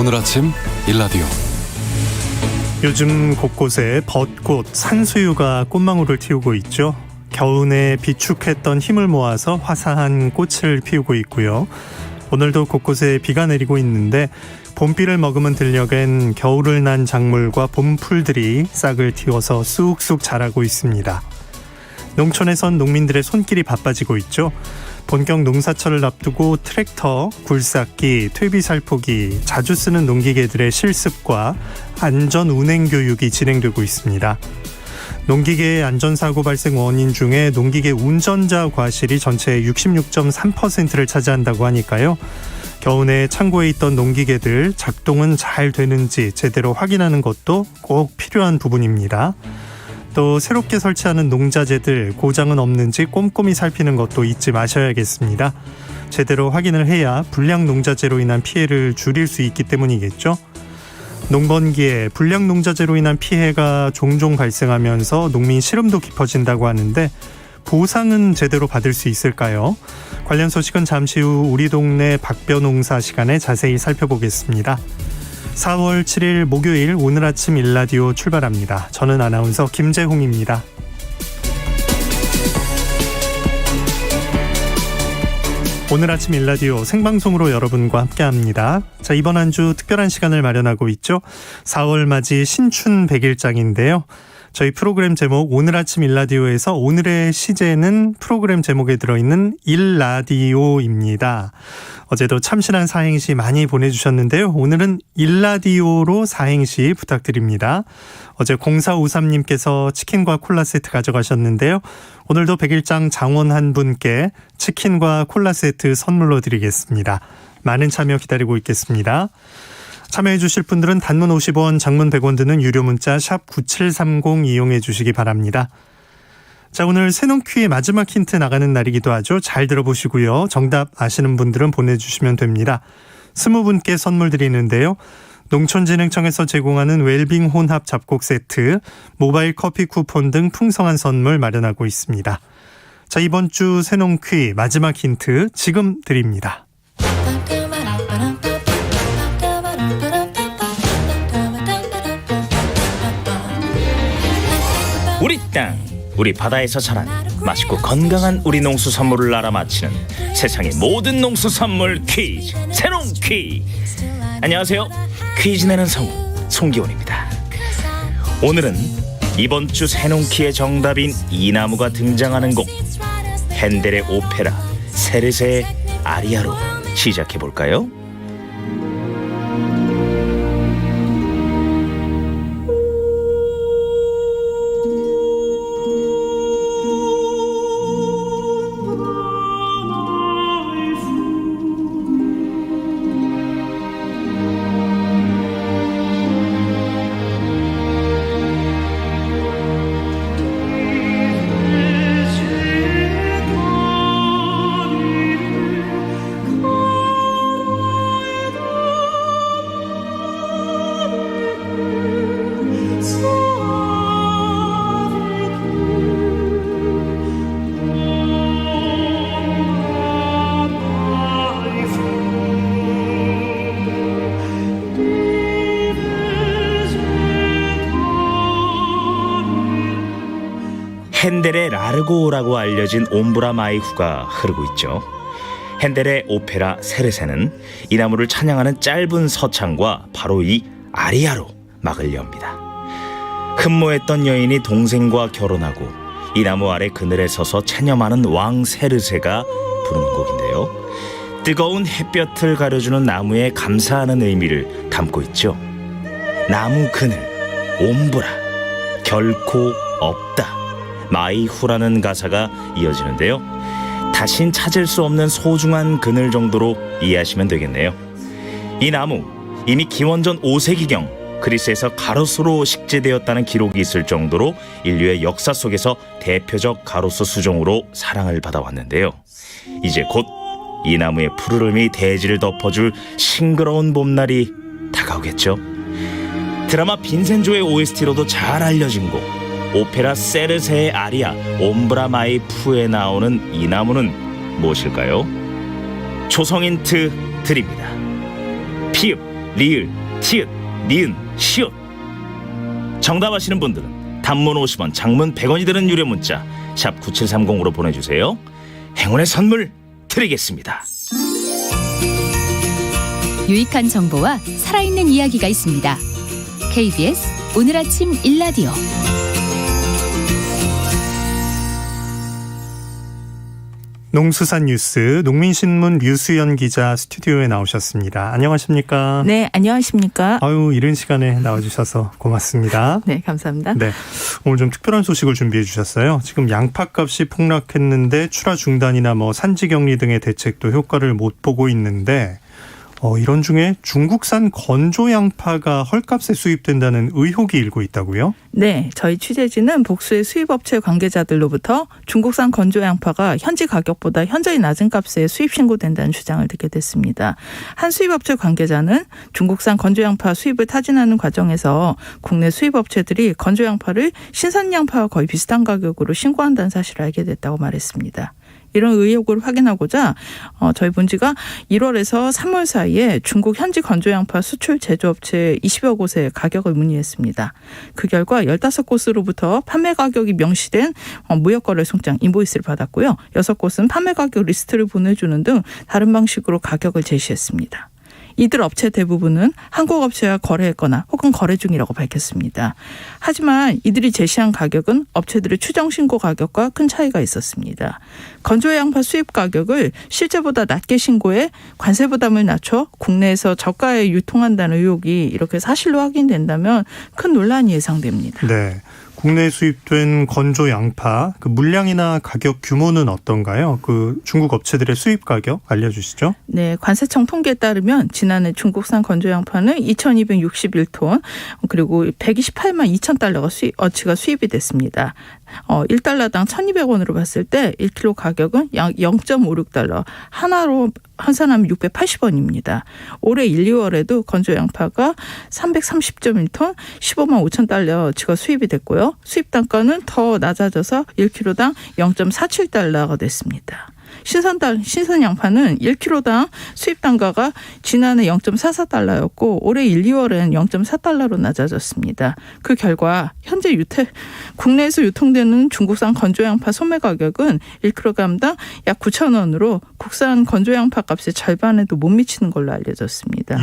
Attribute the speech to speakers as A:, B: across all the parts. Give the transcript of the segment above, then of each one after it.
A: 오늘 아침 일라디오.
B: 요즘 곳곳에 벚꽃, 산수유가 꽃망울을 틔우고 있죠. 겨우내 비축했던 힘을 모아서 화사한 꽃을 피우고 있고요. 오늘도 곳곳에 비가 내리고 있는데 봄비를 머금은 들녘엔 겨울을 난 작물과 봄풀들이 싹을 틔워서 쑥쑥 자라고 있습니다. 농촌에선 농민들의 손길이 바빠지고 있죠. 본격 농사철을 앞두고 트랙터, 굴삭기, 퇴비살포기, 자주 쓰는 농기계들의 실습과 안전 운행 교육이 진행되고 있습니다. 농기계의 안전사고 발생 원인 중에 농기계 운전자 과실이 전체의 66.3%를 차지한다고 하니까요. 겨우내 창고에 있던 농기계들 작동은 잘 되는지 제대로 확인하는 것도 꼭 필요한 부분입니다. 또 새롭게 설치하는 농자재들 고장은 없는지 꼼꼼히 살피는 것도 잊지 마셔야겠습니다. 제대로 확인을 해야 불량 농자재로 인한 피해를 줄일 수 있기 때문이겠죠. 농번기에 불량 농자재로 인한 피해가 종종 발생하면서 농민 시름도 깊어진다고 하는데 보상은 제대로 받을 수 있을까요? 관련 소식은 잠시 후 우리 동네 박벼농사 시간에 자세히 살펴보겠습니다. 4월 7일 목요일 오늘 아침 일라디오 출발합니다. 저는 아나운서 김재홍입니다. 오늘 아침 일라디오 생방송으로 여러분과 함께합니다. 자, 이번 한 주 특별한 시간을 마련하고 있죠. 4월 맞이 신춘 100일장인데요. 저희 프로그램 제목 오늘 아침 일라디오에서 오늘의 시제는 프로그램 제목에 들어있는 일라디오입니다. 어제도 참신한 사행시 많이 보내주셨는데요. 오늘은 일라디오로 사행시 부탁드립니다. 어제 0453님께서 치킨과 콜라 세트 가져가셨는데요. 오늘도 100일장 장원 한 분께 치킨과 콜라 세트 선물로 드리겠습니다. 많은 참여 기다리고 있겠습니다. 참여해 주실 분들은 단문 50원, 장문 100원 드는 유료 문자 샵 9730 이용해 주시기 바랍니다. 자, 오늘 새농퀴의 마지막 힌트 나가는 날이기도 하죠. 잘 들어보시고요. 정답 아시는 분들은 보내주시면 됩니다. 20분께 선물 드리는데요. 농촌진흥청에서 제공하는 웰빙 혼합 잡곡 세트, 모바일 커피 쿠폰 등 풍성한 선물 마련하고 있습니다. 자, 이번 주 새농퀴 마지막 힌트 지금 드립니다.
C: 우리 땅, 우리 바다에서 자란 맛있고 건강한 우리 농수산물을 알아맞히는 세상의 모든 농수산물 퀴즈, 새농퀴. 안녕하세요. 퀴즈 내는 성우 송기훈입니다. 오늘은 이번 주 새농퀴의 정답인 이나무가 등장하는 곡 핸델의 오페라 세르세의 아리아로 시작해볼까요? 핸델의 라르고라고 알려진 옴브라 마이후가 흐르고 있죠. 핸델의 오페라 세르세는 이나무를 찬양하는 짧은 서창과 바로 이 아리아로 막을 엽니다. 흠모했던 여인이 동생과 결혼하고 이나무 아래 그늘에 서서 체념하는 왕 세르세가 부르는 곡인데요. 뜨거운 햇볕을 가려주는 나무에 감사하는 의미를 담고 있죠. 나무 그늘, 옴브라, 결코 없다. 마이후라는 가사가 이어지는데요. 다신 찾을 수 없는 소중한 그늘 정도로 이해하시면 되겠네요. 이 나무 이미 기원전 5세기경 그리스에서 가로수로 식재되었다는 기록이 있을 정도로 인류의 역사 속에서 대표적 가로수 수종으로 사랑을 받아왔는데요. 이제 곧 이 나무의 푸르름이 대지를 덮어줄 싱그러운 봄날이 다가오겠죠. 드라마 빈센조의 OST로도 잘 알려진 곡 오페라 세르세의 아리아 옴브라 마이 푸에 나오는 이 나무는 무엇일까요? 초성 힌트 드립니다. 피읍, 리을, 티읕, 니은, 시읒. 정답 아시는 분들은 단문 50원, 장문 100원이 드는 유료 문자 샵 9730으로 보내주세요. 행운의 선물 드리겠습니다.
A: 유익한 정보와 살아있는 이야기가 있습니다. KBS 오늘 아침 일라디오.
B: 농수산 뉴스 농민신문 류수연 기자 스튜디오에 나오셨습니다. 안녕하십니까?
D: 네, 안녕하십니까?
B: 아유, 이른 시간에 나와주셔서 고맙습니다.
D: 네, 감사합니다.
B: 네, 오늘 좀 특별한 소식을 준비해 주셨어요. 지금 양파값이 폭락했는데 출하 중단이나 산지 격리 등의 대책도 효과를 못 보고 있는데 이런 중에 중국산 건조 양파가 헐값에 수입된다는 의혹이 일고 있다고요?
D: 네, 저희 취재진은 복수의 수입업체 관계자들로부터 중국산 건조 양파가 현지 가격보다 현저히 낮은 값에 수입 신고된다는 주장을 듣게 됐습니다. 한 수입업체 관계자는 중국산 건조 양파 수입을 타진하는 과정에서 국내 수입업체들이 건조 양파를 신선 양파와 거의 비슷한 가격으로 신고한다는 사실을 알게 됐다고 말했습니다. 이런 의혹을 확인하고자 저희 본지가 1월에서 3월 사이에 중국 현지 건조양파 수출 제조업체 20여 곳에 가격을 문의했습니다. 그 결과 15곳으로부터 판매 가격이 명시된 무역거래송장 인보이스를 받았고요. 6곳은 판매 가격 리스트를 보내주는 등 다른 방식으로 가격을 제시했습니다. 이들 업체 대부분은 한국 업체와 거래했거나 혹은 거래 중이라고 밝혔습니다. 하지만 이들이 제시한 가격은 업체들의 추정 신고 가격과 큰 차이가 있었습니다. 건조 양파 수입 가격을 실제보다 낮게 신고해 관세 부담을 낮춰 국내에서 저가에 유통한다는 의혹이 이렇게 사실로 확인된다면 큰 논란이 예상됩니다.
B: 네. 국내에 수입된 건조 양파 그 물량이나 가격 규모는 어떤가요? 그 중국 업체들의 수입 가격 알려주시죠.
D: 네, 관세청 통계에 따르면 지난해 중국산 건조 양파는 2,261톤 그리고 128만 2천 달러가 어치가 수입이 됐습니다. 1달러당 1,200원으로 봤을 때 1kg 가격은 약 0.56달러, 하나로 환산하면 680원입니다. 올해 1, 2월에도 건조 양파가 330.1톤, 15만 5천 달러치가 수입이 됐고요. 수입 단가는 더 낮아져서 1kg당 0.47달러가 됐습니다. 신선 양파는 1kg당 수입 단가가 지난해 0.44달러였고 올해 1, 2월엔 0.4달러로 낮아졌습니다. 그 결과 현재 국내에서 유통되는 중국산 건조 양파 소매 가격은 1kg당 약 9,000원으로 국산 건조 양파 값의 절반에도 못 미치는 걸로 알려졌습니다.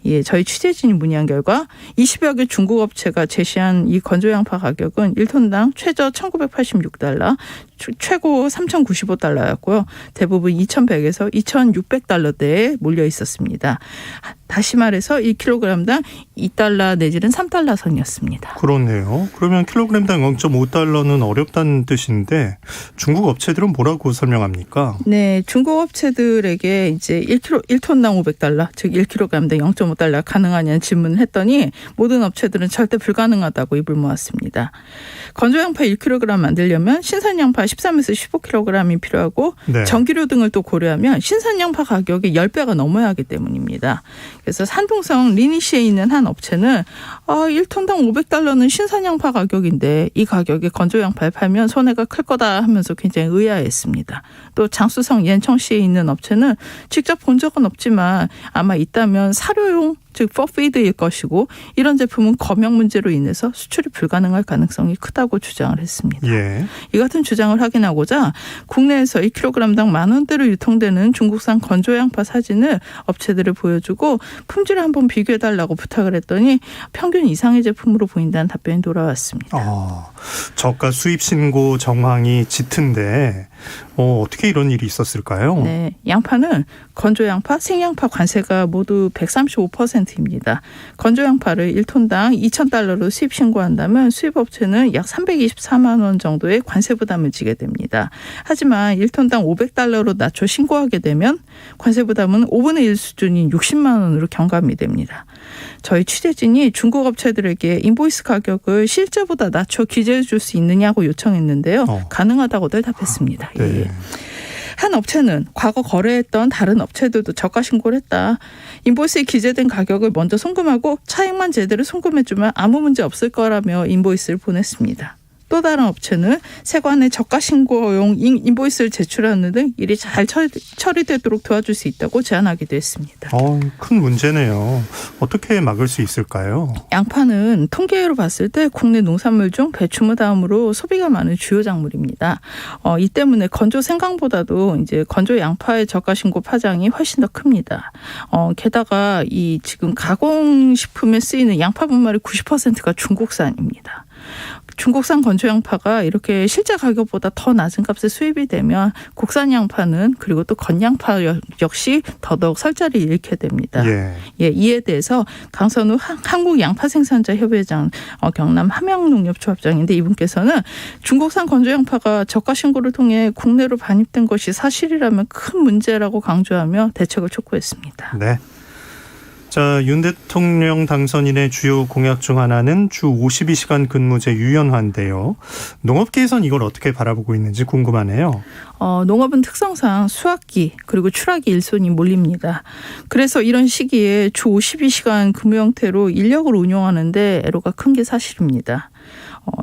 D: 예, 저희 취재진이 문의한 결과 20여 개 중국 업체가 제시한 이 건조 양파 가격은 1톤당 최저 1,986달러, 최고 3,095달러였고요. 대부분 2,100에서 2,600달러대에 몰려 있었습니다. 다시 말해서 1kg당 2달러 내지는 3달러 선이었습니다.
B: 그렇네요. 그러면 킬로그램당 0.5달러는 어렵다는 뜻인데 중국 업체들은 뭐라고 설명합니까?
D: 네, 중국 업체들에게 이제 1톤당 500달러, 즉 1kg당 0.5달러 가능하냐는 질문을 했더니 모든 업체들은 절대 불가능하다고 입을 모았습니다. 건조 양파 1kg 만들려면 신선 양파 13에서 15kg이 필요하고
B: 네.
D: 전기료 등을 또 고려하면 신선 양파 가격이 10배가 넘어야 하기 때문입니다. 그래서 산둥성 리니시에 있는 한 업체는 1톤당 500달러는 신선 양파 가격인데 이 가격에 건조 양파를 팔면 손해가 클 거다 하면서 굉장히 의아해했습니다. 또 장수성 옌청시에 있는 업체는 직접 본 적은 없지만 아마 있다면 사료용 즉 퍼피드일 것이고 이런 제품은 검역 문제로 인해서 수출이 불가능할 가능성이 크다고 주장을 했습니다.
B: 예.
D: 이 같은 주장을 확인하고자 국내에서 1kg당 10,000원대로 유통되는 중국산 건조 양파 사진을 업체들을 보여주고 품질을 한번 비교해달라고 부탁을 했더니 평균 이상의 제품으로 보인다는 답변이 돌아왔습니다.
B: 저가 수입 신고 정황이 짙은데 어떻게 이런 일이 있었을까요?
D: 네, 양파는 건조 양파, 생양파 관세가 모두 135%입니다. 건조 양파를 1톤당 2,000달러로 수입 신고한다면 수입업체는 약 324만 원 정도의 관세 부담을 지게 됩니다. 하지만 1톤당 500달러로 낮춰 신고하게 되면 관세 부담은 5분의 1 수준인 60만 원으로 경감이 됩니다. 저희 취재진이 중국 업체들에게 인보이스 가격을 실제보다 낮춰 기재해 줄 수 있느냐고 요청했는데요. 가능하다고들 답했습니다.
B: 네.
D: 예. 한 업체는 과거 거래했던 다른 업체들도 저가 신고를 했다. 인보이스에 기재된 가격을 먼저 송금하고 차액만 제대로 송금해주면 아무 문제 없을 거라며 인보이스를 보냈습니다. 또 다른 업체는 세관에 저가 신고용 인보이스를 제출하는 등 일이 잘 처리되도록 도와줄 수 있다고 제안하기도 했습니다.
B: 큰 문제네요. 어떻게 막을 수 있을까요?
D: 양파는 통계로 봤을 때 국내 농산물 중 배추무 다음으로 소비가 많은 주요 작물입니다. 이 때문에 건조 생강보다도 이제 건조 양파의 저가 신고 파장이 훨씬 더 큽니다. 게다가 이 지금 가공식품에 쓰이는 양파 분말의 90%가 중국산입니다. 중국산 건조 양파가 이렇게 실제 가격보다 더 낮은 값에 수입이 되면 국산 양파는 그리고 또 건양파 역시 더더욱 설 자리를 잃게 됩니다. 이에 대해서 강선우 한국양파생산자협의회장 경남 함양농협조합장인데 이분께서는 중국산 건조 양파가 저가 신고를 통해 국내로 반입된 것이 사실이라면 큰 문제라고 강조하며 대책을 촉구했습니다.
B: 네. 자, 윤 대통령 당선인의 주요 공약 중 하나는 주 52시간 근무제 유연화인데요. 농업계에선 이걸 어떻게 바라보고 있는지 궁금하네요.
D: 농업은 특성상 수확기 그리고 출하기 일손이 몰립니다. 그래서 이런 시기에 주 52시간 근무 형태로 인력을 운영하는데 애로가 큰 게 사실입니다.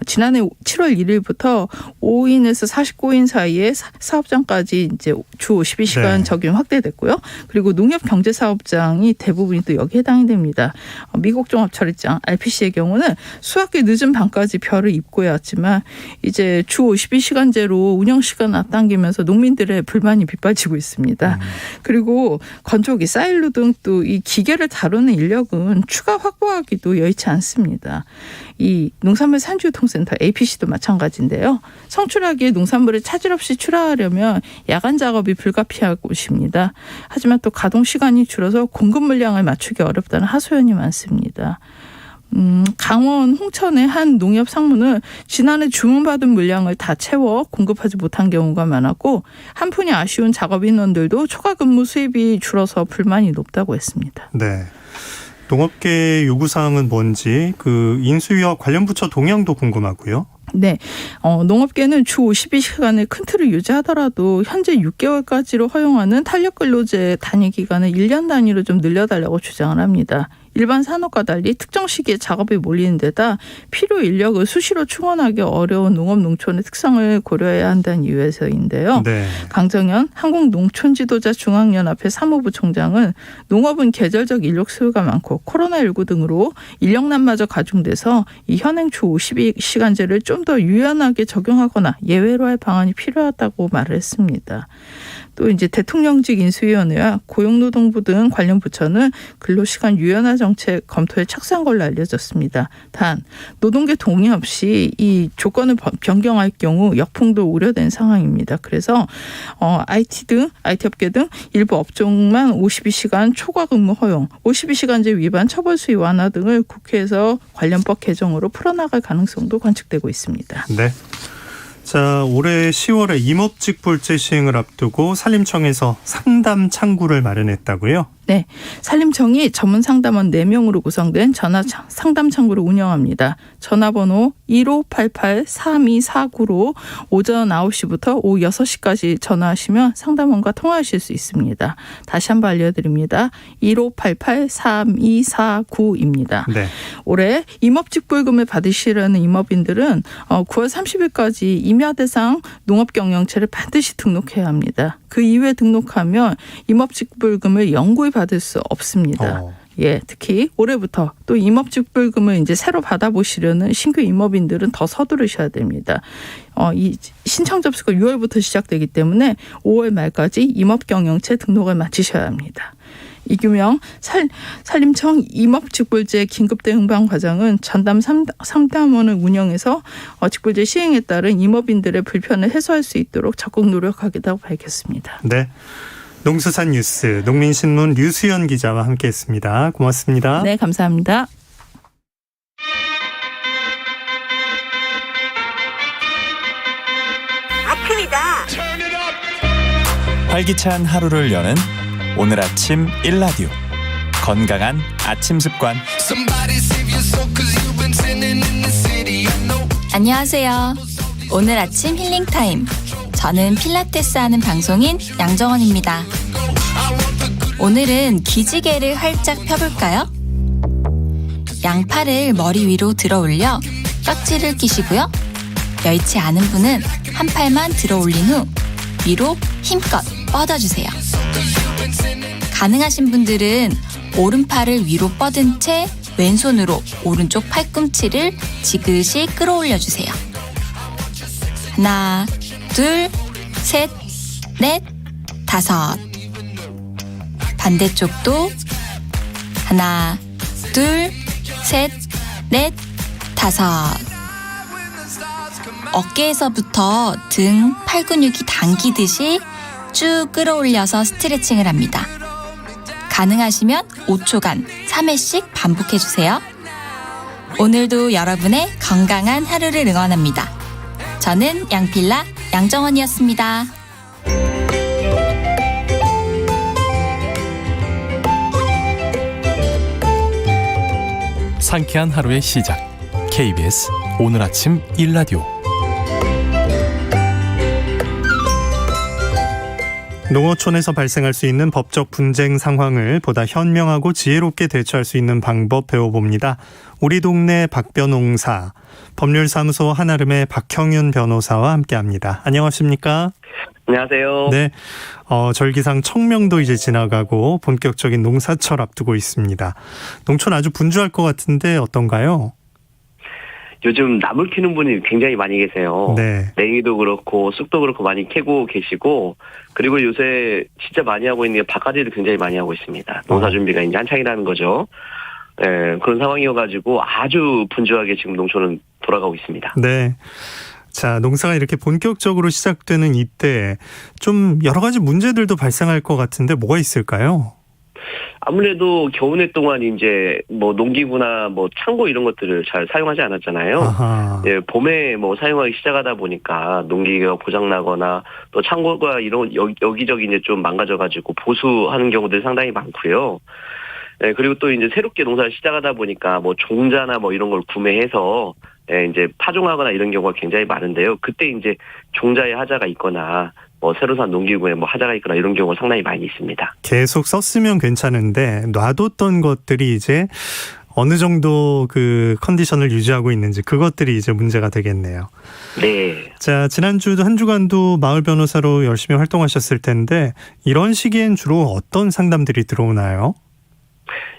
D: 지난해 7월 1일부터 5인에서 49인 사이에 사업장까지 이제 주 52시간 적용 확대됐고요. 그리고 농협경제사업장이 대부분이 또 여기에 해당이 됩니다. 미국 종합처리장 RPC의 경우는 수학기 늦은 밤까지 별을 입고해 왔지만 이제 주 52시간제로 운영시간 앞당기면서 농민들의 불만이 빗발치고 있습니다. 그리고 건조기, 사일로 등 또 이 기계를 다루는 인력은 추가 확보하기도 여의치 않습니다. 이 농산물 산지유통센터 APC도 마찬가지인데요. 성출하기에 농산물을 차질 없이 출하하려면 야간 작업이 불가피하고 있습니다. 하지만 또 가동 시간이 줄어서 공급 물량을 맞추기 어렵다는 하소연이 많습니다. 강원 홍천의 한 농협 상무는 지난해 주문받은 물량을 다 채워 공급하지 못한 경우가 많았고 한푼이 아쉬운 작업 인원들도 초과 근무 수입이 줄어서 불만이 높다고 했습니다.
B: 네. 농업계 요구사항은 뭔지 그 인수위와 관련 부처 동향도 궁금하고요.
D: 네. 농업계는 주 52시간의 큰 틀을 유지하더라도 현재 6개월까지로 허용하는 탄력근로제 단위 기간을 1년 단위로 좀 늘려달라고 주장을 합니다. 일반 산업과 달리 특정 시기에 작업이 몰리는 데다 필요 인력을 수시로 충원하기 어려운 농업 농촌의 특성을 고려해야 한다는 이유에서인데요. 강정현 한국농촌지도자 중앙연합회 사무부 총장은 농업은 계절적 인력 수요가 많고 코로나19 등으로 인력난마저 가중돼서 이 현행 주 52시간제를 좀 더 유연하게 적용하거나 예외로 할 방안이 필요하다고 말을 했습니다. 또 이제 대통령직 인수위원회와 고용노동부 등 관련 부처는 근로시간 유연화 정책 검토에 착수한 걸로 알려졌습니다. 단 노동계 동의 없이 이 조건을 변경할 경우 역풍도 우려된 상황입니다. 그래서 IT 업계 등 일부 업종만 52시간 초과 근무 허용, 52시간제 위반 처벌 수위 완화 등을 국회에서 관련법 개정으로 풀어나갈 가능성도 관측되고 있습니다.
B: 네. 자, 올해 10월에 임업직불제 시행을 앞두고 산림청에서 상담 창구를 마련했다고요?
D: 네. 산림청이 전문 상담원 4명으로 구성된 전화 상담 창구를 운영합니다. 전화번호 1588-3249로 오전 9시부터 오후 6시까지 전화하시면 상담원과 통화하실 수 있습니다. 다시 한번 알려드립니다. 1588-3249입니다.
B: 네.
D: 올해 임업직불금을 받으시려는 임업인들은 9월 30일까지 임야 대상 농업경영체를 반드시 등록해야 합니다. 그 이후에 등록하면 임업직불금을 영구히 받을 수 없습니다. 특히 올해부터 또 임업직불금을 이제 새로 받아보시려는 신규 임업인들은 더 서두르셔야 됩니다. 이 신청 접수가 6월부터 시작되기 때문에 5월 말까지 임업경영체 등록을 마치셔야 합니다. 이규명 산림청 임업직불제 긴급대응방 과장은 전담 상담원을 운영해서 직불제 시행에 따른 임업인들의 불편을 해소할 수 있도록 적극 노력하겠다고 밝혔습니다.
B: 네. 농수산 뉴스 농민신문 류수연 기자와 함께했습니다. 고맙습니다.
D: 네, 감사합니다.
E: 아침이다.
F: 활기찬 하루를 여는 오늘 아침 1라디오 건강한 아침 습관.
G: 안녕하세요. 오늘 아침 힐링타임. 저는 필라테스 하는 방송인 양정원입니다. 오늘은 기지개를 활짝 펴볼까요? 양팔을 머리 위로 들어 올려 깍지를 끼시고요. 여의치 않은 분은 한 팔만 들어 올린 후 위로 힘껏 뻗어주세요. 가능하신 분들은 오른팔을 위로 뻗은 채 왼손으로 오른쪽 팔꿈치를 지그시 끌어올려주세요. 하나, 둘, 셋, 넷, 다섯. 반대쪽도 하나, 둘, 셋, 넷, 다섯. 어깨에서부터 등, 팔 근육이 당기듯이 쭉 끌어올려서 스트레칭을 합니다. 가능하시면 5초간 3회씩 반복해주세요. 오늘도 여러분의 건강한 하루를 응원합니다. 저는 양필라 양정원이었습니다.
F: 상쾌한 하루의 시작. KBS 오늘 아침 1라디오.
B: 농어촌에서 발생할 수 있는 법적 분쟁 상황을 보다 현명하고 지혜롭게 대처할 수 있는 방법 배워봅니다. 우리 동네 박변홍사, 법률사무소 한아름의 박형윤 변호사와 함께합니다. 안녕하십니까?
E: 안녕하세요.
B: 네, 절기상 청명도 이제 지나가고 본격적인 농사철 앞두고 있습니다. 농촌 아주 분주할 것 같은데 어떤가요?
E: 요즘 나물 키는 분이 굉장히 많이 계세요.
B: 네.
E: 냉이도 그렇고 쑥도 그렇고 많이 캐고 계시고, 그리고 요새 진짜 많이 하고 있는 게 밭가지도 굉장히 많이 하고 있습니다. 농사 준비가 이제 한창이라는 거죠. 네, 그런 상황이어가지고 아주 분주하게 지금 농촌은 돌아가고 있습니다.
B: 네. 자, 농사가 이렇게 본격적으로 시작되는 이때 좀 여러 가지 문제들도 발생할 것 같은데 뭐가 있을까요?
E: 아무래도 겨우내 동안 이제 뭐 농기구나 뭐 창고 이런 것들을 잘 사용하지 않았잖아요.
B: 아하.
E: 예, 봄에 뭐 사용하기 시작하다 보니까 농기계가 고장나거나 또 창고가 이런 여기저기 이제 좀 망가져가지고 보수하는 경우들이 상당히 많고요. 예, 그리고 또 이제 새롭게 농사를 시작하다 보니까 뭐 종자나 뭐 이런 걸 구매해서 이제 파종하거나 이런 경우가 굉장히 많은데요. 그때 이제 종자에 하자가 있거나 뭐 새로 산 농기구에 뭐 하자가 있거나 이런 경우가 상당히 많이 있습니다.
B: 계속 썼으면 괜찮은데 놔뒀던 것들이 이제 어느 정도 그 컨디션을 유지하고 있는지 그것들이 이제 문제가 되겠네요.
E: 네.
B: 자, 지난주도 한 주간도 마을 변호사로 열심히 활동하셨을 텐데 이런 시기엔 주로 어떤 상담들이 들어오나요?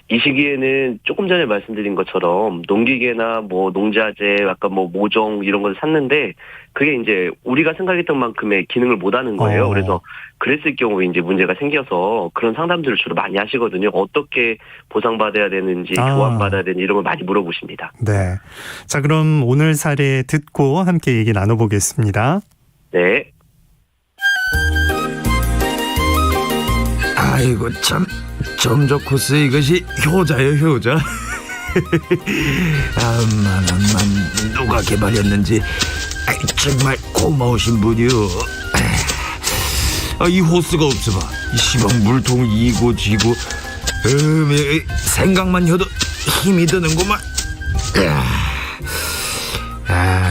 E: 이 시기에는 조금 전에 말씀드린 것처럼 농기계나 뭐 농자재, 아까 뭐 모종 이런 걸 샀는데 그게 이제 우리가 생각했던 만큼의 기능을 못 하는 거예요. 그래서 그랬을 경우에 이제 문제가 생겨서 그런 상담들을 주로 많이 하시거든요. 어떻게 보상받아야 되는지, 교환받아야 되는지 이런 걸 많이 물어보십니다.
B: 네. 자, 그럼 오늘 사례 듣고 함께 얘기 나눠보겠습니다.
E: 네.
H: 아이고 참 점적 코스 이것이 효자예요 효자. 암만 누가 개발했는지 정말 고마우신 분이요. 이 호스가 없어봐 이 시방 물통 이고 지고 생각만 해도 힘이 드는구만.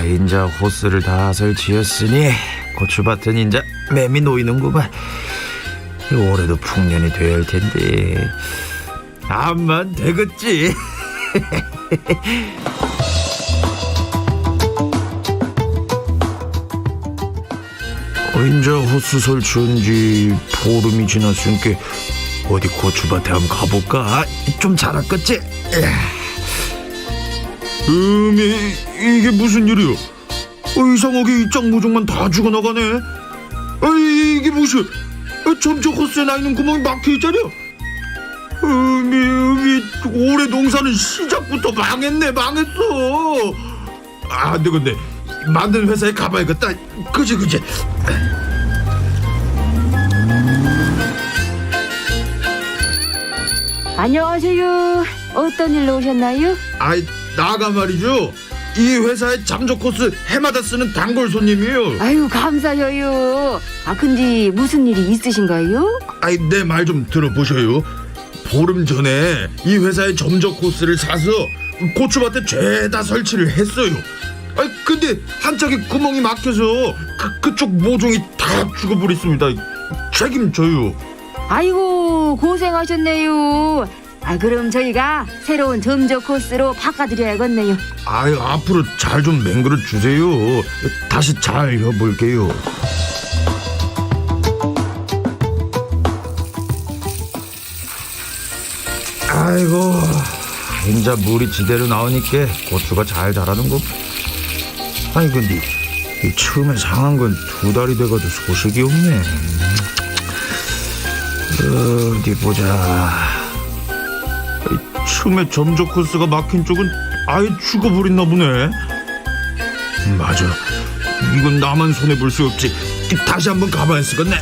H: 인자 호스를 다 설치했으니 고추밭은 인자 매미 놓이는구만. 올해도 풍년이 돼야 할 텐데 암만 되겠지. 인자 호스 설치한 지 보름이 지났으니까 어디 고추밭에 한번 가볼까? 좀 자랐겠지? 이게 무슨 일이야? 이상하게 이 짱모종만 다 죽어나가네. 이게 무슨 점적 호스에 나 있는 구멍이 막혀있잖아. 올해 농사는 시작부터 망했어. 안 되겠네. 만든 회사에 가봐야겠다. 그지.
I: 안녕하세요. 어떤 일로 오셨나요?
H: 나가 말이죠. 이 회사의 잠적 코스 해마다 쓰는 단골 손님이에요.
I: 아유 감사해요. 근데 무슨 일이 있으신가요?
H: 내 말 좀 들어보셔요. 보름 전에 이 회사의 점적 코스를 사서 고추밭에 죄다 설치를 했어요. 근데 한짝에 구멍이 막혀서 그쪽 모종이 다 죽어버렸습니다. 책임져요.
I: 아이고 고생하셨네요. 그럼 저희가 새로운 점적 코스로 바꿔드려야겠네요.
H: 아유, 앞으로 잘 좀 맹글어 주세요. 다시 잘 해볼게요. 아이고, 진짜 물이 지대로 나오니까 고추가 잘 자라는거. 아니 근데 이 처음에 상한 건 2달이 돼가지고 소식이 없네. 어디 보자. 처음에 점적 코스가 막힌 쪽은 아예 죽어버렸나 보네. 맞아, 이건 나만 손해볼 수 없지. 다시 한번 가봐야 쓰겠네.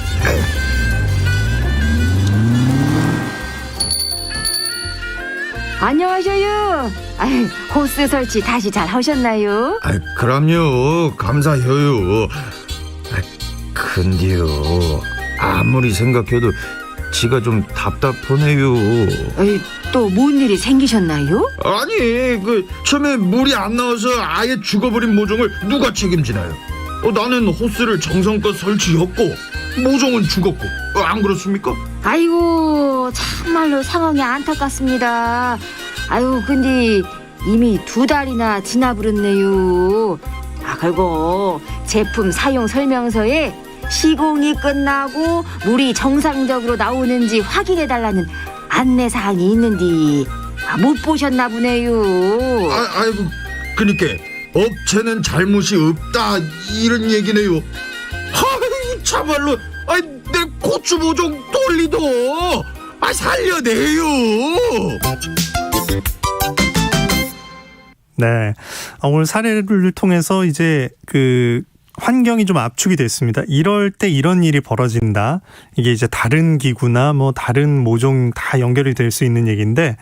I: 안녕하셔요. 코스 설치 다시 잘 하셨나요?
H: 그럼요, 감사해요. 근데요, 아무리 생각해도 지가 좀 답답하네요.
I: 또 뭔 일이 생기셨나요?
H: 아니, 처음에 물이 안 나와서 아예 죽어버린 모종을 누가 책임지나요? 나는 호스를 정성껏 설치했고 모종은 죽었고, 안 그렇습니까?
I: 아이고, 참말로 상황이 안타깝습니다. 근데 이미 2달이나 지나버렸네요. 그리고 제품 사용 설명서에 시공이 끝나고 물이 정상적으로 나오는지 확인해달라는 안내사항이 있는데 못 보셨나 보네요.
H: 아이고, 그니까 업체는 잘못이 없다 이런 얘기네요. 참말로 내 고추 모종 돌리도 살려내요.
B: 네. 오늘 사례를 통해서 이제 환경이 좀 압축이 됐습니다. 이럴 때 이런 일이 벌어진다. 이게 이제 다른 기구나 다른 모종 다 연결이 될 수 있는 얘기인데,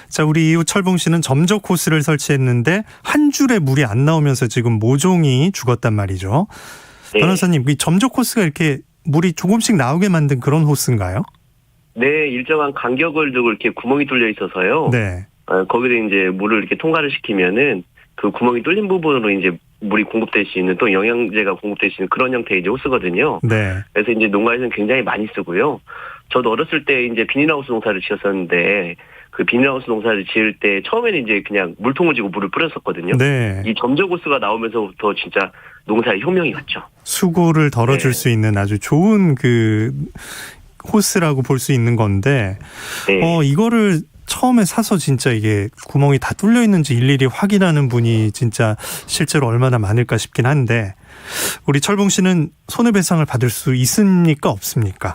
B: 자, 우리 이후 철봉 씨는 점적 호스를 설치했는데 한 줄에 물이 안 나오면서 지금 모종이 죽었단 말이죠.
E: 네.
B: 변호사님, 이 점적 호스가 이렇게 물이 조금씩 나오게 만든 그런 호스인가요?
E: 네, 일정한 간격을 두고 이렇게 구멍이 뚫려 있어서요.
B: 네.
E: 거기서 이제 물을 이렇게 통과를 시키면은 그 구멍이 뚫린 부분으로 이제 물이 공급될 수 있는, 또 영양제가 공급될 수 있는 그런 형태의 이제 호스거든요.
B: 네.
E: 그래서 이제 농가에서는 굉장히 많이 쓰고요. 저도 어렸을 때 이제 비닐하우스 농사를 지었었는데, 그 비닐하우스 농사를 지을 때 처음에는 이제 그냥 물통을 쥐고 물을 뿌렸었거든요.
B: 네.
E: 이 점적 호스가 나오면서부터 진짜 농사의 혁명이 왔죠.
B: 수고를 덜어줄
E: 네.
B: 수 있는 아주 좋은 호스라고 볼 수 있는 건데,
E: 네.
B: 이거를 처음에 사서 진짜 이게 구멍이 다 뚫려 있는지 일일이 확인하는 분이 진짜 실제로 얼마나 많을까 싶긴 한데, 우리 철봉 씨는 손해배상을 받을 수 있습니까, 없습니까?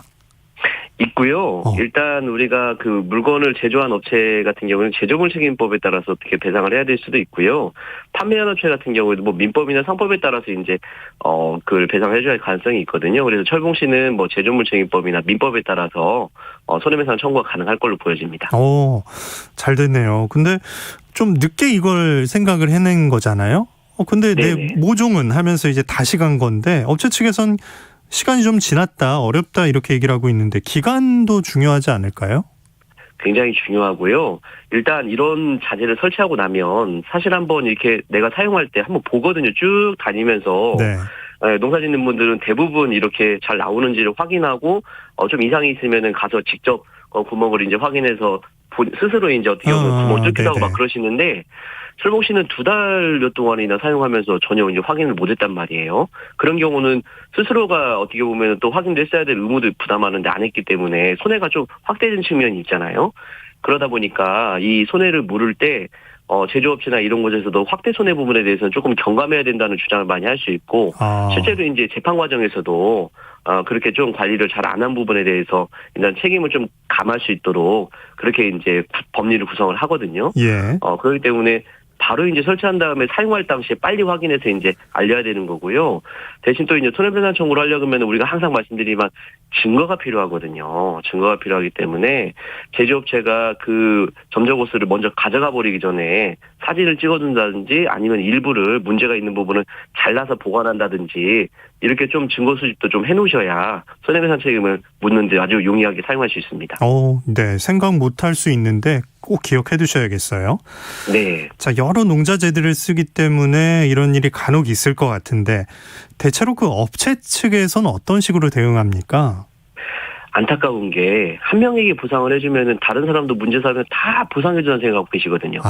E: 있고요. 일단 우리가 그 물건을 제조한 업체 같은 경우는 제조물 책임법에 따라서 어떻게 배상을 해야 될 수도 있고요. 판매한 업체 같은 경우에도 민법이나 상법에 따라서 이제 그걸 배상을 해줘야 할 가능성이 있거든요. 그래서 철봉 씨는 제조물 책임법이나 민법에 따라서 손해배상 청구가 가능할 걸로 보여집니다.
B: 잘 됐네요. 근데 좀 늦게 이걸 생각을 해낸 거잖아요. 근데
E: 네네.
B: 내 모종은 하면서 이제 다시 간 건데, 업체 측에선 시간이 좀 지났다, 어렵다 이렇게 얘기를 하고 있는데, 기간도 중요하지 않을까요?
E: 굉장히 중요하고요. 일단 이런 자재를 설치하고 나면 사실 한번 이렇게 내가 사용할 때 한번 보거든요. 쭉 다니면서.
B: 네.
E: 농사 짓는 분들은 대부분 이렇게 잘 나오는지를 확인하고 좀 이상이 있으면은 가서 직접 구멍을 이제 확인해서 스스로 이제 어떻게 보면 구멍 뚫기도 하고 막 그러시는데, 철봉 씨는 2달여 동안이나 사용하면서 전혀 이제 확인을 못했단 말이에요. 그런 경우는 스스로가 어떻게 보면 또 확인도 했어야 될 의무도 부담하는데 안 했기 때문에 손해가 좀 확대된 측면이 있잖아요. 그러다 보니까 이 손해를 물을 때 제조업체나 이런 곳에서도 확대 손해 부분에 대해서는 조금 경감해야 된다는 주장을 많이 할 수 있고, 실제로 이제 재판 과정에서도 그렇게 좀 관리를 잘 안 한 부분에 대해서 일단 책임을 좀 감할 수 있도록 그렇게 이제 법리를 구성을 하거든요.
B: 예.
E: 그렇기 때문에 바로 이제 설치한 다음에 사용할 당시에 빨리 확인해서 이제 알려야 되는 거고요. 대신 또 이제 손해배상 청구를 하려면 우리가 항상 말씀드리지만 증거가 필요하거든요. 증거가 필요하기 때문에 제조업체가 그 점적 호스를 먼저 가져가 버리기 전에 사진을 찍어둔다든지 아니면 일부를 문제가 있는 부분을 잘라서 보관한다든지 이렇게 좀 증거 수집도 좀 해놓으셔야 손해배상 책임을 묻는데 아주 용이하게 사용할 수 있습니다.
B: 네. 생각 못할 수 있는데 꼭 기억해 두셔야겠어요.
E: 네.
B: 자, 여러 농자재들을 쓰기 때문에 이런 일이 간혹 있을 것 같은데, 대체로 그 업체 측에서는 어떤 식으로 대응합니까?
E: 안타까운 게 한 명에게 보상을 해주면은 다른 사람도 문제 삼으면 다 보상해주는 생각하고 계시거든요.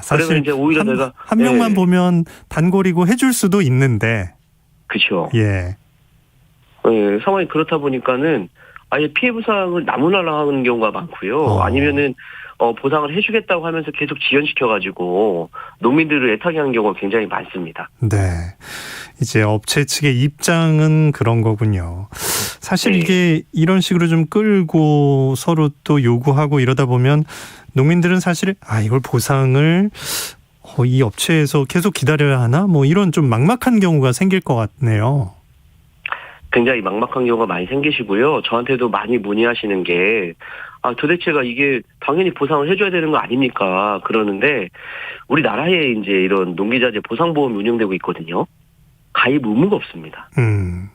B: 사실
E: 그래서 이제 오히려 내가
B: 한 명만 보면 단골이고 해줄 수도 있는데.
E: 그렇죠.
B: 예.
E: 상황이 그렇다 보니까는 아예 피해 보상을 나무나라 하는 경우가 많고요. 아니면은 보상을 해주겠다고 하면서 계속 지연시켜가지고 농민들을 애타게 하는 경우가 굉장히 많습니다.
B: 네. 이제 업체 측의 입장은 그런 거군요. 사실
E: 네.
B: 이게 이런 식으로 좀 끌고 서로 또 요구하고 이러다 보면 농민들은 사실 이걸 보상을 이 업체에서 계속 기다려야 하나? 뭐 이런 좀 막막한 경우가 생길 것 같네요.
E: 굉장히 막막한 경우가 많이 생기시고요. 저한테도 많이 문의하시는 게 도대체가 이게 당연히 보상을 해줘야 되는 거 아닙니까? 그러는데 우리나라에 이제 이런 농기자재 보상보험이 운영되고 있거든요. 가입 의무가 없습니다.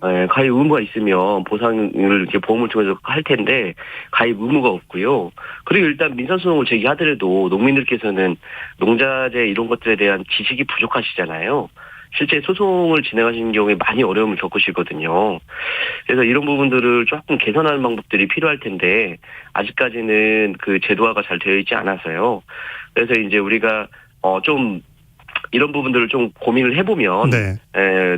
E: 가입 의무가 있으면 보상을 이렇게 보험을 통해서 할 텐데 가입 의무가 없고요. 그리고 일단 민사소송을 제기하더라도 농민들께서는 농자재 이런 것들에 대한 지식이 부족하시잖아요. 실제 소송을 진행하시는 경우에 많이 어려움을 겪으시거든요. 그래서 이런 부분들을 조금 개선하는 방법들이 필요할 텐데 아직까지는 그 제도화가 잘 되어 있지 않아서요. 그래서 이제 우리가 좀 이런 부분들을 좀 고민을 해보면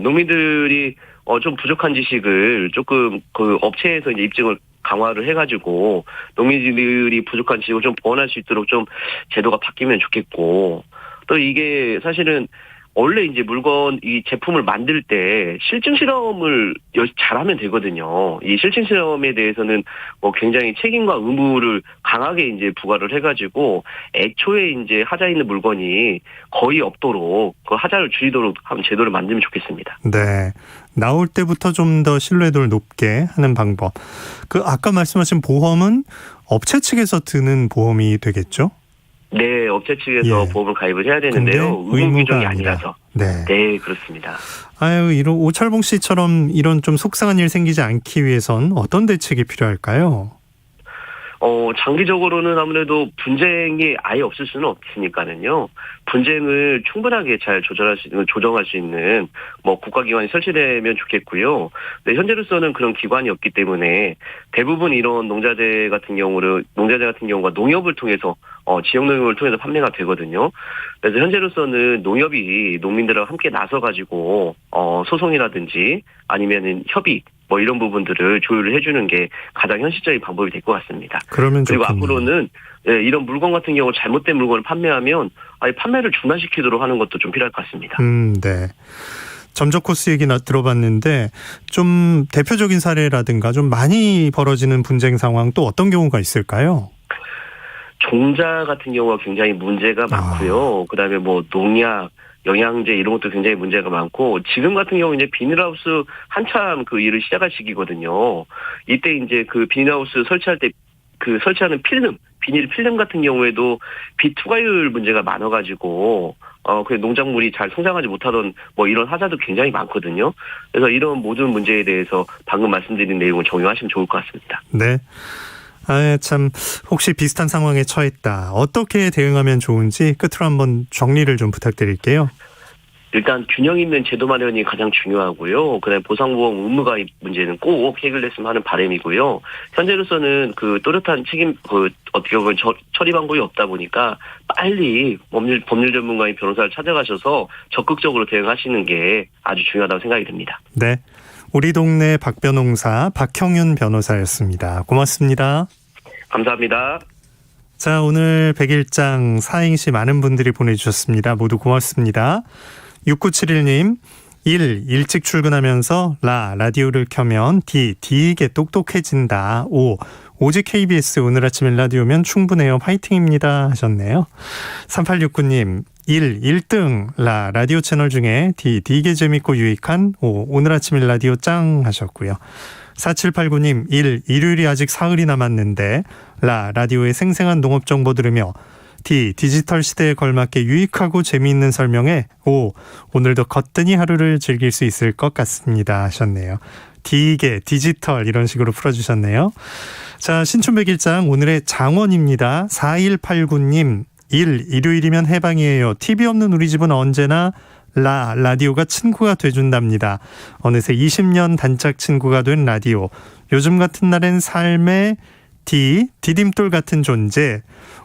E: 농민들이 좀 부족한 지식을 조금 그 업체에서 이제 입증을 강화를 해가지고 농민들이 부족한 지식을 좀 보완할 수 있도록 좀 제도가 바뀌면 좋겠고 또 이게 사실은 원래 이제 이 제품을 만들 때 실증 실험을 잘하면 되거든요. 이 실증 실험에 대해서는 굉장히 책임과 의무를 강하게 이제 부과를 해가지고 애초에 이제 하자 있는 물건이 거의 없도록 그 하자를 줄이도록 하는 제도를 만들면 좋겠습니다.
B: 네. 나올 때부터 좀 더 신뢰도를 높게 하는 방법. 아까 말씀하신 보험은 업체 측에서 드는 보험이 되겠죠?
E: 네, 업체 측에서 보험을 가입을 해야 되는데요. 의무 규정이 아니라서. 네, 그렇습니다.
B: 이런 오철봉 씨처럼 이런 좀 속상한 일 생기지 않기 위해선 어떤 대책이 필요할까요?
E: 장기적으로는 아무래도 분쟁이 아예 없을 수는 없으니까는요. 분쟁을 충분하게 잘 조정할 수 있는 국가기관이 설치되면 좋겠고요. 네, 현재로서는 그런 기관이 없기 때문에 대부분 이런 농자재 같은 경우가 농협을 통해서 지역 농협을 통해서 판매가 되거든요. 그래서 현재로서는 농협이 농민들하고 함께 나서가지고 소송이라든지 아니면은 협의 이런 부분들을 조율을 해주는 게 가장 현실적인 방법이 될 것 같습니다.
B: 그러면
E: 그리고
B: 좋겠네요.
E: 앞으로는 이런 물건 같은 경우 잘못된 물건을 판매하면 아예 판매를 중단시키도록 하는 것도 좀 필요할 것 같습니다.
B: 네. 점적 코스 얘기 들어봤는데 좀 대표적인 사례라든가 좀 많이 벌어지는 분쟁 상황 또 어떤 경우가 있을까요?
E: 종자 같은 경우가 굉장히 문제가 많고요. 그다음에 농약, 영양제 이런 것도 굉장히 문제가 많고 지금 같은 경우 이제 비닐하우스 한참 그 일을 시작할 시기거든요. 이때 이제 그 비닐하우스 설치할 때 설치하는 비닐 필름 같은 경우에도 비투과율 문제가 많아가지고 그 농작물이 잘 성장하지 못하던 이런 하자도 굉장히 많거든요. 그래서 이런 모든 문제에 대해서 방금 말씀드린 내용을 적용하시면 좋을 것 같습니다.
B: 네. 참 혹시 비슷한 상황에 처했다. 어떻게 대응하면 좋은지 끝으로 한번 정리를 좀 부탁드릴게요.
E: 일단 균형 있는 제도 마련이 가장 중요하고요. 그다음에 보상보험 의무가입 문제는 꼭 해결됐으면 하는 바람이고요. 현재로서는 그 또렷한 책임 어떻게 보면 처리 방법이 없다 보니까 빨리 법률 전문가인 변호사를 찾아가셔서 적극적으로 대응하시는 게 아주 중요하다고 생각이 듭니다.
B: 네. 우리 동네 박변홍사 박형윤 변호사였습니다. 고맙습니다.
E: 감사합니다.
B: 자, 오늘 100일장 사행시 많은 분들이 보내주셨습니다. 모두 고맙습니다. 6971님, 일찍 출근하면서 라디오를 켜면 D이게 똑똑해진다. 오직 KBS 오늘 아침 일라디오면 충분해요. 파이팅입니다 하셨네요. 3869님, 1등 라디오 채널 중에 되게 재밌고 유익한 오늘 아침 일라디오 짱 하셨고요. 4789님, 일요일이 아직 사흘이 남았는데 라디오의 생생한 농업 정보 들으며 디지털 시대에 걸맞게 유익하고 재미있는 설명에 오늘도 거뜬히 하루를 즐길 수 있을 것 같습니다 하셨네요. 디지털 이런 식으로 풀어주셨네요. 자, 신춘백일장 오늘의 장원입니다. 4189님, 일요일이면 해방이에요. TV 없는 우리 집은 언제나 라디오가 친구가 돼준답니다. 어느새 20년 단짝 친구가 된 라디오. 요즘 같은 날엔 삶의 디딤돌 같은 존재.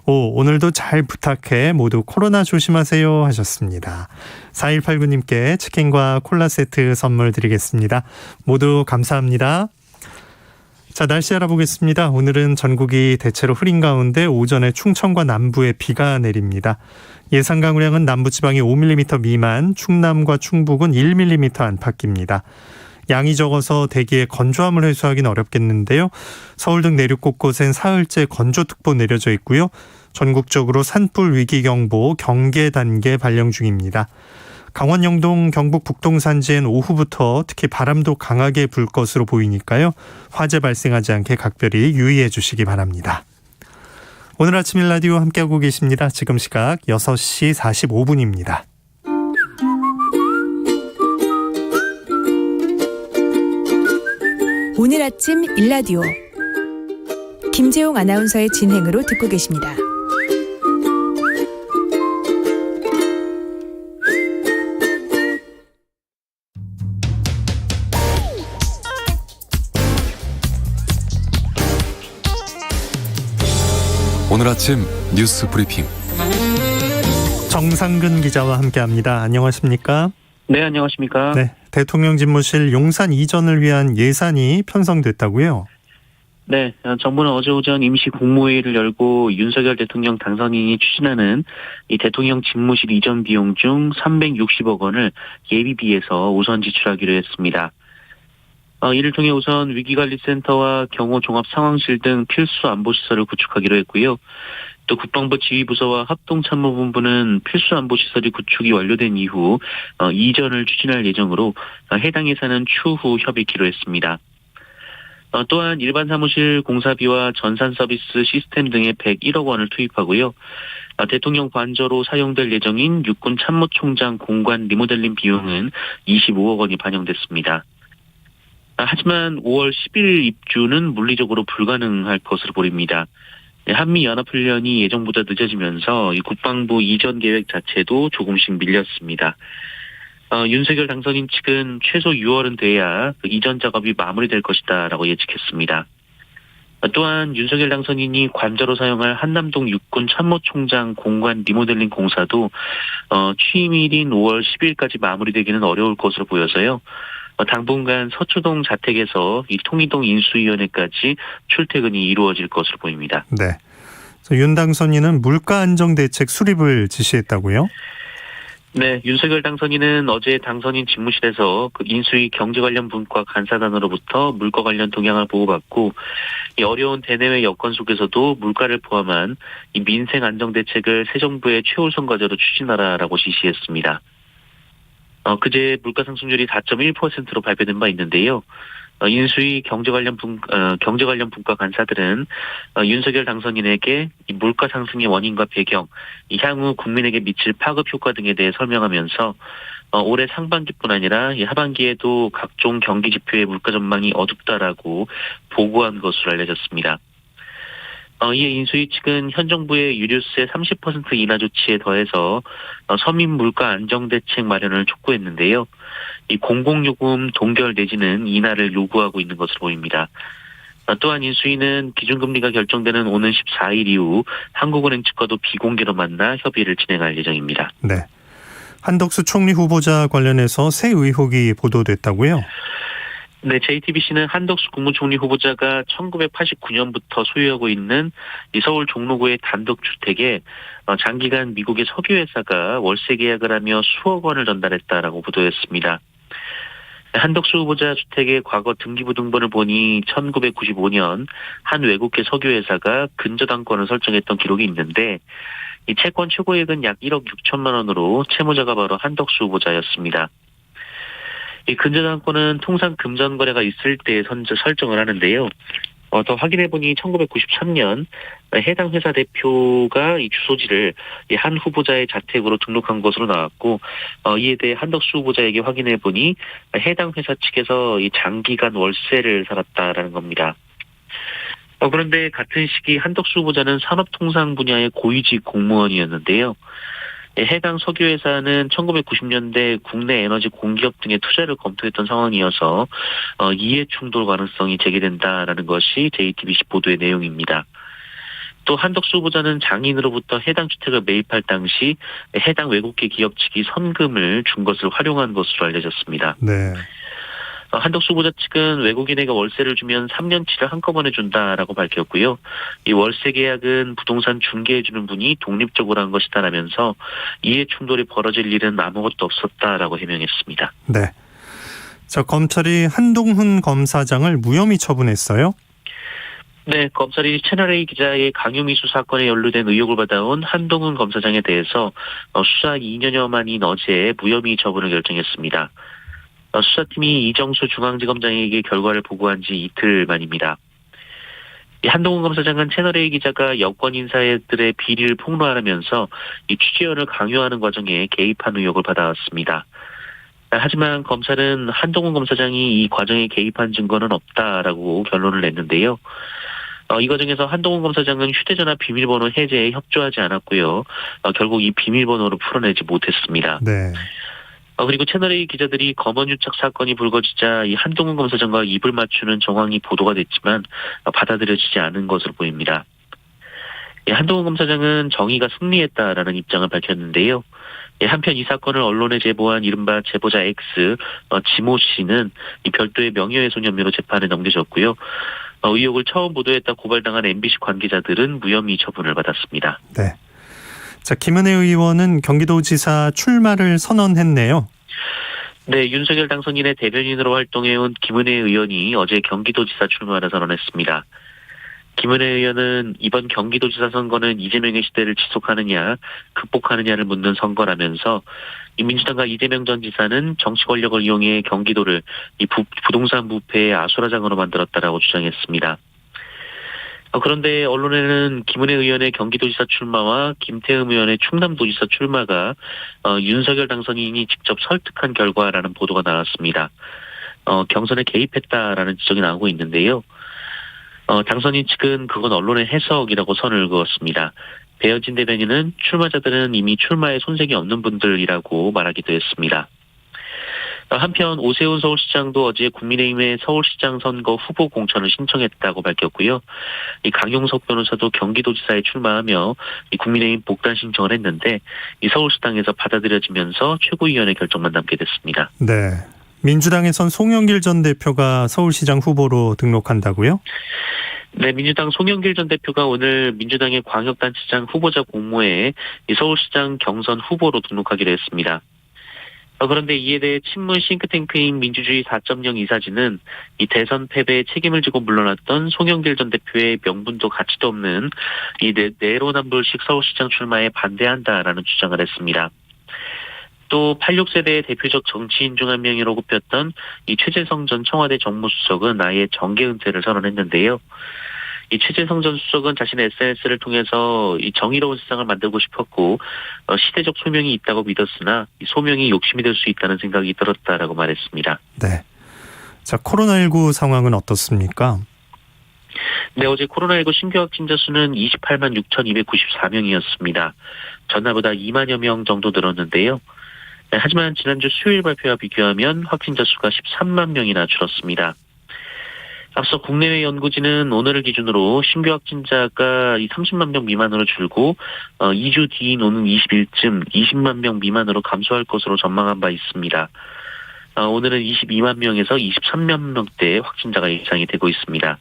B: 오늘도 잘 부탁해. 모두 코로나 조심하세요 하셨습니다. 4189님께 치킨과 콜라 세트 선물 드리겠습니다. 모두 감사합니다. 자, 날씨 알아보겠습니다. 오늘은 전국이 대체로 흐린 가운데 오전에 충청과 남부에 비가 내립니다. 예상 강우량은 남부지방이 5mm 미만, 충남과 충북은 1mm 안팎입니다. 양이 적어서 대기의 건조함을 해소하기는 어렵겠는데요. 서울 등 내륙 곳곳엔 사흘째 건조특보 내려져 있고요. 전국적으로 산불 위기경보 경계 단계 발령 중입니다. 강원 영동 경북 북동 산지엔 오후부터 특히 바람도 강하게 불 것으로 보이니까요. 화재 발생하지 않게 각별히 유의해 주시기 바랍니다. 오늘 아침 일라디오 함께하고 계십니다. 지금 시각 6시 45분입니다.
A: 오늘 아침 일라디오 김재용 아나운서의 진행으로 듣고 계십니다.
J: 오늘 아침 뉴스 브리핑
B: 정상근 기자와 함께합니다. 안녕하십니까?
K: 네, 안녕하십니까?
B: 네, 대통령 집무실 용산 이전을 위한 예산이 편성됐다고요?
K: 네, 정부는 어제 오전 임시 국무회의를 열고 윤석열 대통령 당선인이 추진하는 이 대통령 집무실 이전 비용 중 360억 원을 예비비에서 우선 지출하기로 했습니다. 이를 통해 우선 위기관리센터와 경호종합상황실 등 필수 안보시설을 구축하기로 했고요. 또 국방부 지휘부서와 합동참모본부는 필수 안보시설이 구축이 완료된 이후 이전을 추진할 예정으로 해당 예산은 추후 협의키로 했습니다. 또한 일반 사무실 공사비와 전산 서비스 시스템 등에 101억 원을 투입하고요. 대통령 관저로 사용될 예정인 육군 참모총장 공관 리모델링 비용은 25억 원이 반영됐습니다. 하지만 5월 10일 입주는 물리적으로 불가능할 것으로 보입니다. 한미연합훈련이 예정보다 늦어지면서 이 국방부 이전 계획 자체도 조금씩 밀렸습니다. 윤석열 당선인 측은 최소 6월은 돼야 그 이전 작업이 마무리될 것이다라고 예측했습니다. 또한 윤석열 당선인이 관저로 사용할 한남동 육군 참모총장 공관 리모델링 공사도 취임일인 5월 10일까지 마무리되기는 어려울 것으로 보여서요. 당분간 서초동 자택에서 이 통이동 인수위원회까지 출퇴근이 이루어질 것으로 보입니다.
B: 네. 윤 당선인은 물가 안정 대책 수립을 지시했다고요?
K: 네, 윤석열 당선인은 어제 당선인 집무실에서 그 인수위 경제 관련 분과 간사단으로부터 물가 관련 동향을 보고받고 이 어려운 대내외 여건 속에서도 물가를 포함한 이 민생 안정 대책을 새 정부의 최우선 과제로 추진하라라고 지시했습니다. 그제 물가 상승률이 4.1%로 발표된 바 있는데요. 인수위 경제 관련 분과 간사들은 윤석열 당선인에게 이 물가 상승의 원인과 배경, 이 향후 국민에게 미칠 파급 효과 등에 대해 설명하면서 올해 상반기뿐 아니라 이 하반기에도 각종 경기 지표의 물가 전망이 어둡다라고 보고한 것으로 알려졌습니다. 이에 인수위 측은 현 정부의 유류세 30% 인하 조치에 더해서 서민 물가 안정 대책 마련을 촉구했는데요. 이 공공요금 동결 내지는 인하를 요구하고 있는 것으로 보입니다. 또한 인수위는 기준금리가 결정되는 오는 14일 이후 한국은행 측과도 비공개로 만나 협의를 진행할 예정입니다.
B: 네. 한덕수 총리 후보자 관련해서 새 의혹이 보도됐다고요?
K: 네, JTBC는 한덕수 국무총리 후보자가 1989년부터 소유하고 있는 이 서울 종로구의 단독주택에 장기간 미국의 석유회사가 월세 계약을 하며 수억 원을 전달했다라고 보도했습니다. 한덕수 후보자 주택의 과거 등기부등본을 보니 1995년 한 외국계 석유회사가 근저당권을 설정했던 기록이 있는데 이 채권 최고액은 약 1억 6천만 원으로 채무자가 바로 한덕수 후보자였습니다. 이 근저당권은 통상 금전 거래가 있을 때 설정을 하는데요. 더 확인해보니 1993년 해당 회사 대표가 이 주소지를 한 후보자의 자택으로 등록한 것으로 나왔고 이에 대해 한덕수 후보자에게 확인해보니 해당 회사 측에서 이 장기간 월세를 살았다라는 겁니다. 그런데 같은 시기 한덕수 후보자는 산업통상 분야의 고위직 공무원이었는데요. 해당 석유회사는 1990년대 국내 에너지 공기업 등의 투자를 검토했던 상황이어서 이해 충돌 가능성이 제기된다라는 것이 JTBC 보도의 내용입니다. 또 한덕수 후보자는 장인으로부터 해당 주택을 매입할 당시 해당 외국계 기업 측이 선금을 준 것을 활용한 것으로 알려졌습니다.
B: 네.
K: 한덕수 후보자 측은 외국인에게 월세를 주면 3년치를 한꺼번에 준다라고 밝혔고요. 이 월세 계약은 부동산 중개해주는 분이 독립적으로 한 것이다라면서 이해 충돌이 벌어질 일은 아무것도 없었다라고 해명했습니다.
B: 네. 자, 검찰이 한동훈 검사장을 무혐의 처분했어요?
K: 네, 검찰이 채널A 기자의 강요미수 사건에 연루된 의혹을 받아온 한동훈 검사장에 대해서 수사 2년여 만인 어제 무혐의 처분을 결정했습니다. 수사팀이 이정수 중앙지검장에게 결과를 보고한 지 이틀 만입니다. 한동훈 검사장은 채널A 기자가 여권 인사들의 비리를 폭로하면서 이 취재원을 강요하는 과정에 개입한 의혹을 받아왔습니다. 하지만 검찰은 한동훈 검사장이 이 과정에 개입한 증거는 없다라고 결론을 냈는데요. 이 과정에서 한동훈 검사장은 휴대전화 비밀번호 해제에 협조하지 않았고요. 결국 이 비밀번호를 풀어내지 못했습니다.
B: 네.
K: 그리고 채널A 기자들이 검언유착 사건이 불거지자 이 한동훈 검사장과 입을 맞추는 정황이 보도가 됐지만 받아들여지지 않은 것으로 보입니다. 한동훈 검사장은 정의가 승리했다라는 입장을 밝혔는데요. 한편 이 사건을 언론에 제보한 이른바 제보자 X, 지모 씨는 이 별도의 명예훼손 혐의로 재판에 넘겨졌고요. 의혹을 처음 보도했다 고발당한 MBC 관계자들은 무혐의 처분을 받았습니다.
B: 네. 자, 김은혜 의원은 경기도지사 출마를 선언했네요.
K: 네, 윤석열 당선인의 대변인으로 활동해온 김은혜 의원이 어제 경기도지사 출마를 선언했습니다. 김은혜 의원은 이번 경기도지사 선거는 이재명의 시대를 지속하느냐, 극복하느냐를 묻는 선거라면서 이 민주당과 이재명 전 지사는 정치 권력을 이용해 경기도를 이 부동산 부패의 아수라장으로 만들었다라고 주장했습니다. 그런데 언론에는 김은혜 의원의 경기도지사 출마와 김태흠 의원의 충남도지사 출마가 윤석열 당선인이 직접 설득한 결과라는 보도가 나왔습니다. 경선에 개입했다라는 지적이 나오고 있는데요. 당선인 측은 그건 언론의 해석이라고 선을 그었습니다. 배현진 대변인은 출마자들은 이미 출마에 손색이 없는 분들이라고 말하기도 했습니다. 한편 오세훈 서울시장도 어제 국민의힘의 서울시장 선거 후보 공천을 신청했다고 밝혔고요. 이 강용석 변호사도 경기도지사에 출마하며 이 국민의힘 복단 신청을 했는데 이 서울시당에서 받아들여지면서 최고위원회 결정만 남게 됐습니다.
B: 네. 민주당에선 송영길 전 대표가 서울시장 후보로 등록한다고요?
K: 네, 민주당 송영길 전 대표가 오늘 민주당의 광역단체장 후보자 공모에 이 서울시장 경선 후보로 등록하기로 했습니다. 그런데 이에 대해 친문 싱크탱크인 민주주의 4.0 이사진은 이 대선 패배에 책임을 지고 물러났던 송영길 전 대표의 명분도 가치도 없는 이 내로남불식 서울시장 출마에 반대한다라는 주장을 했습니다. 또 86세대의 대표적 정치인 중 한 명으로 꼽혔던 이 최재성 전 청와대 정무수석은 아예 정계 은퇴를 선언했는데요. 이 최재성 전 수석은 자신의 SNS를 통해서 이 정의로운 세상을 만들고 싶었고 시대적 소명이 있다고 믿었으나 이 소명이 욕심이 될 수 있다는 생각이 들었다라고 말했습니다.
B: 네. 자, 코로나19 상황은 어떻습니까?
K: 네, 어제 코로나19 신규 확진자 수는 28만 6,294명이었습니다. 전날보다 2만여 명 정도 늘었는데요. 네, 하지만 지난주 수요일 발표와 비교하면 확진자 수가 13만 명이나 줄었습니다. 앞서 국내외 연구진은 오늘을 기준으로 신규 확진자가 30만 명 미만으로 줄고 2주 뒤인 오는 20일쯤 20만 명 미만으로 감소할 것으로 전망한 바 있습니다. 오늘은 22만 명에서 23만 명대 확진자가 예상이 되고 있습니다.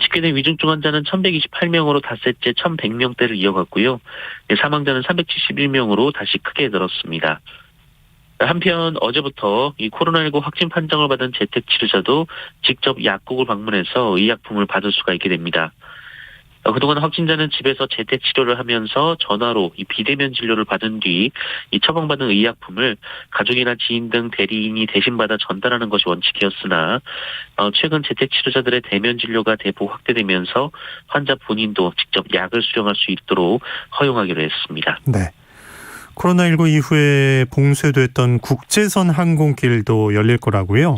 K: 집계된 위중증 환자는 1,128명으로 닷새째 1,100명대를 이어갔고요. 사망자는 371명으로 다시 크게 늘었습니다. 한편 어제부터 이 코로나19 확진 판정을 받은 재택치료자도 직접 약국을 방문해서 의약품을 받을 수가 있게 됩니다. 그동안 확진자는 집에서 재택치료를 하면서 전화로 이 비대면 진료를 받은 뒤 이 처방받은 의약품을 가족이나 지인 등 대리인이 대신 받아 전달하는 것이 원칙이었으나 최근 재택치료자들의 대면 진료가 대폭 확대되면서 환자 본인도 직접 약을 수령할 수 있도록 허용하기로 했습니다.
B: 네. 코로나19 이후에 봉쇄됐던 국제선 항공길도 열릴 거라고요?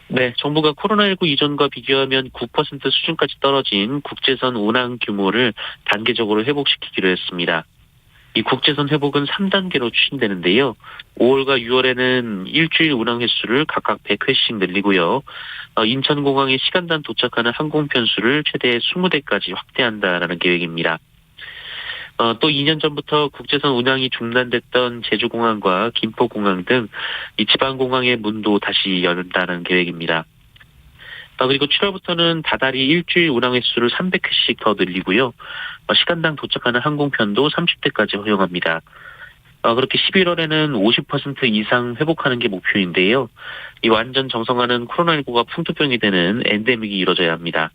K: 네, 정부가 코로나19 이전과 비교하면 9% 수준까지 떨어진 국제선 운항 규모를 단계적으로 회복시키기로 했습니다. 이 국제선 회복은 3단계로 추진되는데요. 5월과 6월에는 일주일 운항 횟수를 각각 100회씩 늘리고요. 인천공항에 시간당 도착하는 항공 편수를 최대 20대까지 확대한다라는 계획입니다. 또 2년 전부터 국제선 운항이 중단됐던 제주공항과 김포공항 등 이 지방공항의 문도 다시 열린다는 계획입니다. 그리고 7월부터는 다달이 일주일 운항 횟수를 300회씩 더 늘리고요. 시간당 도착하는 항공편도 30대까지 허용합니다. 그렇게 11월에는 50% 이상 회복하는 게 목표인데요. 이 완전 정상화는 코로나19가 풍토병이 되는 엔데믹이 이뤄져야 합니다.